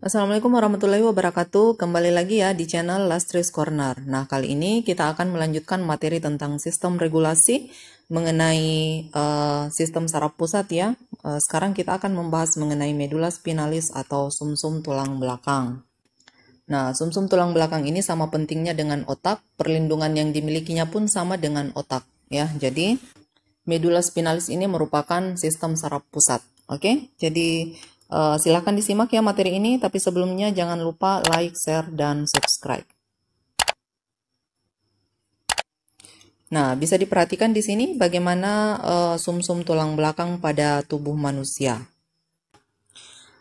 Assalamualaikum warahmatullahi wabarakatuh. Kembali lagi ya di channel Lastris Corner. Nah, kali ini kita akan melanjutkan materi tentang sistem regulasi mengenai sistem saraf pusat ya. Sekarang kita akan membahas mengenai medula spinalis atau sumsum tulang belakang. Nah, sumsum tulang belakang ini sama pentingnya dengan otak, perlindungan yang dimilikinya pun sama dengan otak ya. Jadi, medula spinalis ini merupakan sistem saraf pusat. Oke, jadi silahkan disimak ya materi ini, tapi sebelumnya jangan lupa like, share, dan subscribe. Nah, bisa diperhatikan di sini bagaimana sumsum tulang belakang pada tubuh manusia.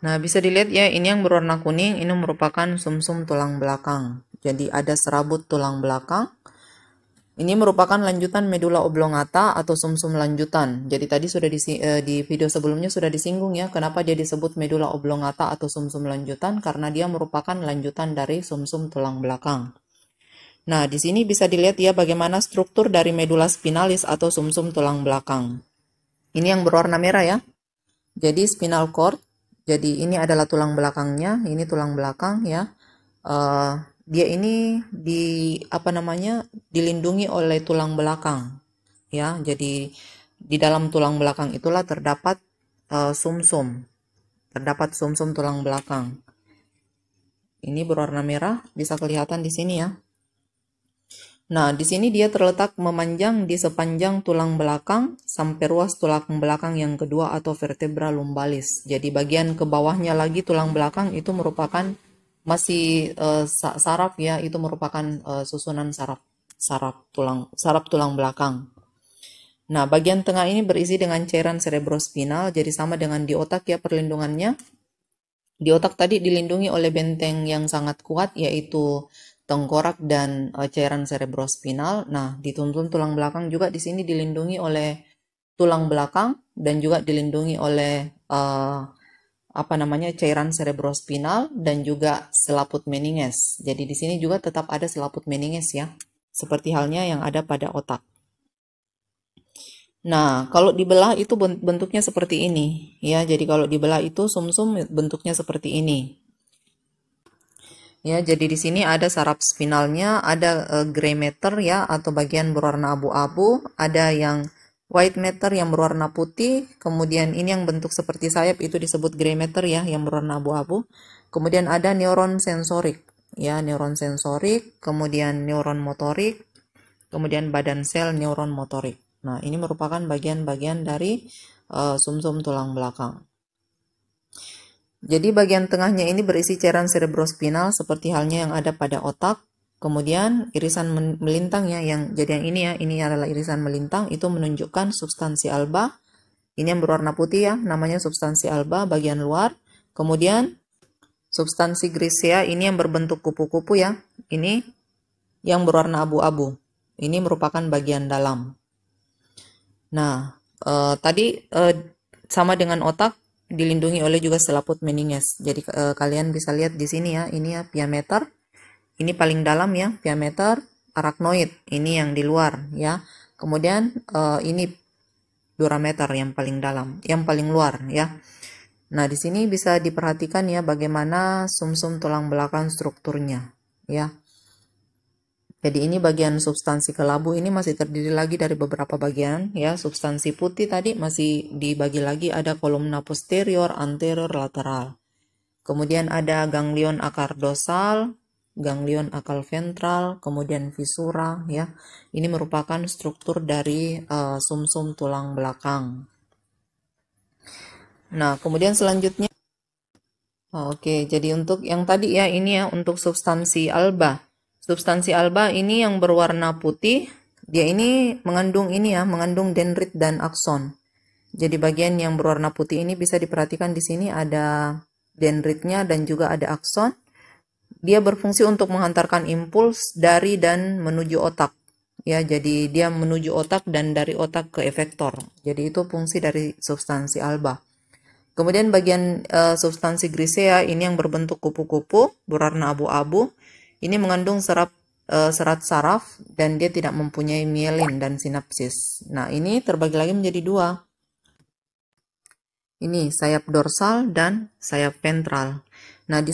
Nah, bisa dilihat ya, ini yang berwarna kuning, ini merupakan sumsum tulang belakang. Jadi ada serabut tulang belakang. Ini merupakan lanjutan medula oblongata atau sumsum lanjutan. Jadi tadi sudah di video sebelumnya sudah disinggung ya, kenapa dia disebut medula oblongata atau sumsum lanjutan, karena dia merupakan lanjutan dari sumsum tulang belakang. Nah, di sini bisa dilihat ya bagaimana struktur dari medula spinalis atau sumsum tulang belakang. Ini yang berwarna merah ya. Jadi spinal cord. Jadi ini adalah tulang belakangnya, ini tulang belakang ya. Dia ini dilindungi oleh tulang belakang ya. Jadi di dalam tulang belakang itulah terdapat sumsum. Terdapat sumsum tulang belakang. Ini berwarna merah, bisa kelihatan di sini ya. Nah, di sini dia terletak memanjang di sepanjang tulang belakang sampai ruas tulang belakang yang kedua atau vertebra lumbalis. Jadi bagian ke bawahnya lagi tulang belakang itu merupakan masih saraf ya, itu merupakan susunan saraf tulang belakang. Nah, bagian tengah ini berisi dengan cairan cerebrospinal, jadi sama dengan di otak ya perlindungannya. Di otak tadi dilindungi oleh benteng yang sangat kuat, yaitu tengkorak dan cairan cerebrospinal. Nah, dituntun tulang belakang juga di sini dilindungi oleh tulang belakang dan juga dilindungi oleh cairan cerebrospinal dan juga selaput meninges. Jadi di sini juga tetap ada selaput meninges ya, seperti halnya yang ada pada otak. Nah, kalau dibelah itu bentuknya seperti ini ya. Jadi kalau dibelah itu sumsum bentuknya seperti ini. Ya, jadi di sini ada saraf spinalnya, ada gray matter ya atau bagian berwarna abu-abu, ada yang white matter yang berwarna putih, kemudian ini yang bentuk seperti sayap itu disebut gray matter ya yang berwarna abu-abu. Kemudian ada neuron sensorik ya, neuron sensorik, kemudian neuron motorik, kemudian badan sel neuron motorik. Nah, ini merupakan bagian-bagian dari sumsum tulang belakang. Jadi bagian tengahnya ini berisi cairan cerebrospinal seperti halnya yang ada pada otak. Kemudian irisan melintang ya, jadi yang ini ya, ini adalah irisan melintang, itu menunjukkan substansi alba. Ini yang berwarna putih ya, namanya substansi alba bagian luar. Kemudian substansi grisea ini yang berbentuk kupu-kupu ya, ini yang berwarna abu-abu. Ini merupakan bagian dalam. Nah, tadi sama dengan otak, dilindungi oleh juga selaput meninges. Jadi kalian bisa lihat di sini ya, ini ya pia mater. Ini paling dalam ya, pia mater, arachnoid. Ini yang di luar ya. Kemudian ini dura mater yang paling dalam, yang paling luar ya. Nah, di sini bisa diperhatikan ya bagaimana sumsum tulang belakang strukturnya ya. Jadi ini bagian substansi kelabu ini masih terdiri lagi dari beberapa bagian ya. Substansi putih tadi masih dibagi lagi, ada kolumna posterior, anterior, lateral. Kemudian ada ganglion akar dorsal, ganglion akal ventral, kemudian visura ya. Ini merupakan struktur dari sumsum tulang belakang. Nah, kemudian selanjutnya oke, jadi untuk yang tadi ya ini ya untuk substansi alba. Substansi alba ini yang berwarna putih, dia ini mengandung mengandung dendrit dan akson. Jadi bagian yang berwarna putih ini bisa diperhatikan di sini ada dendritnya dan juga ada akson. Dia berfungsi untuk menghantarkan impuls dari dan menuju otak. Ya, jadi dia menuju otak dan dari otak ke efektor. Jadi itu fungsi dari substansi alba. Kemudian bagian substansi grisea ini yang berbentuk kupu-kupu berwarna abu-abu. Ini mengandung serat saraf dan dia tidak mempunyai mielin dan sinapsis. Nah, ini terbagi lagi menjadi dua. Ini sayap dorsal dan sayap ventral. Nah, di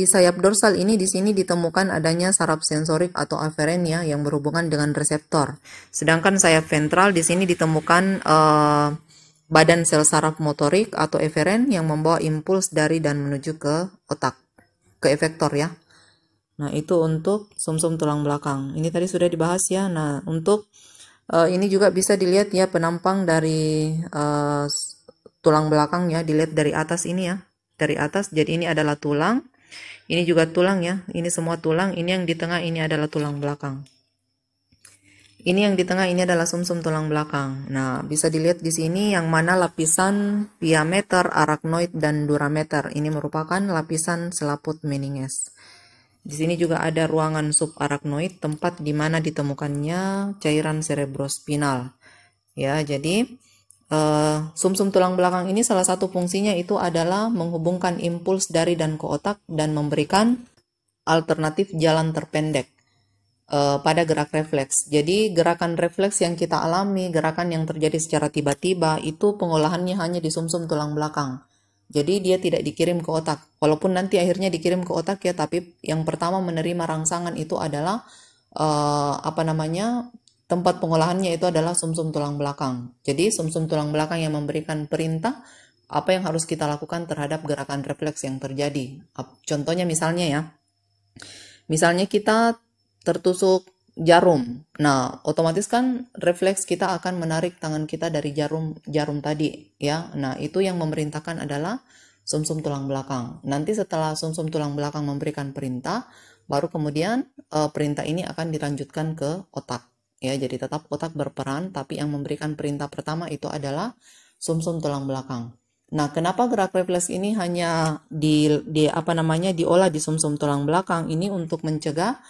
sayap dorsal ini di sini ditemukan adanya saraf sensorik atau aferen ya yang berhubungan dengan reseptor. Sedangkan sayap ventral di sini ditemukan badan sel saraf motorik atau eferen yang membawa impuls dari dan menuju ke otak, ke efektor ya. Nah, itu untuk sumsum tulang belakang. Ini tadi sudah dibahas ya. Nah, untuk ini juga bisa dilihat ya penampang dari tulang belakang ya, dilihat dari atas ini ya. Dari atas, jadi ini adalah tulang, ini juga tulang ya, ini semua tulang, ini yang di tengah ini adalah tulang belakang. Ini yang di tengah ini adalah sumsum tulang belakang. Nah, bisa dilihat di sini yang mana lapisan pia mater, arachnoid, dan durameter. Ini merupakan lapisan selaput meninges. Di sini juga ada ruangan subarachnoid, tempat di mana ditemukannya cairan cerebrospinal. Ya, jadi sumsum tulang belakang ini salah satu fungsinya itu adalah menghubungkan impuls dari dan ke otak dan memberikan alternatif jalan terpendek pada gerak refleks. Jadi gerakan refleks yang kita alami, gerakan yang terjadi secara tiba-tiba itu pengolahannya hanya di sumsum tulang belakang. Jadi dia tidak dikirim ke otak. Walaupun nanti akhirnya dikirim ke otak ya, tapi yang pertama menerima rangsangan itu adalah tempat pengolahannya itu adalah sumsum tulang belakang. Jadi sumsum tulang belakang yang memberikan perintah apa yang harus kita lakukan terhadap gerakan refleks yang terjadi. Contohnya misalnya ya, misalnya kita tertusuk jarum. Nah, otomatis kan refleks kita akan menarik tangan kita dari jarum tadi ya. Nah, itu yang memerintahkan adalah sumsum tulang belakang. Nanti setelah sumsum tulang belakang memberikan perintah, baru kemudian perintah ini akan dilanjutkan ke otak. Ya, jadi tetap otak berperan, tapi yang memberikan perintah pertama itu adalah sumsum tulang belakang. Nah, kenapa gerak refleks ini hanya diolah di sumsum tulang belakang ini untuk mencegah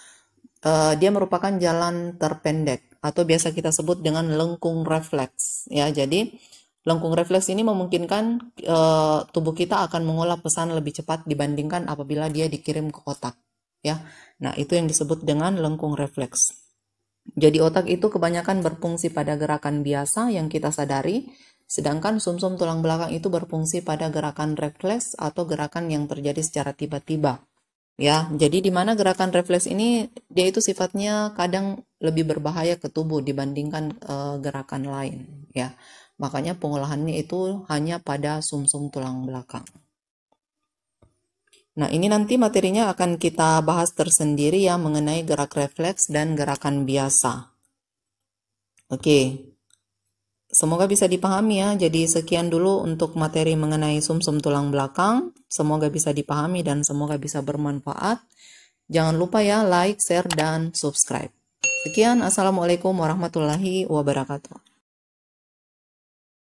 dia merupakan jalan terpendek atau biasa kita sebut dengan lengkung refleks. Ya, jadi lengkung refleks ini memungkinkan tubuh kita akan mengolah pesan lebih cepat dibandingkan apabila dia dikirim ke otak. Ya, nah itu yang disebut dengan lengkung refleks. Jadi otak itu kebanyakan berfungsi pada gerakan biasa yang kita sadari, sedangkan sumsum tulang belakang itu berfungsi pada gerakan refleks atau gerakan yang terjadi secara tiba-tiba. Ya, jadi di mana gerakan refleks ini dia itu sifatnya kadang lebih berbahaya ke tubuh dibandingkan gerakan lain, ya. Makanya pengolahannya itu hanya pada sumsum tulang belakang. Nah, ini nanti materinya akan kita bahas tersendiri ya mengenai gerak refleks dan gerakan biasa. Oke. Semoga bisa dipahami ya. Jadi sekian dulu untuk materi mengenai sumsum tulang belakang. Semoga bisa dipahami dan semoga bisa bermanfaat. Jangan lupa ya like, share, dan subscribe. Sekian, Assalamualaikum warahmatullahi wabarakatuh.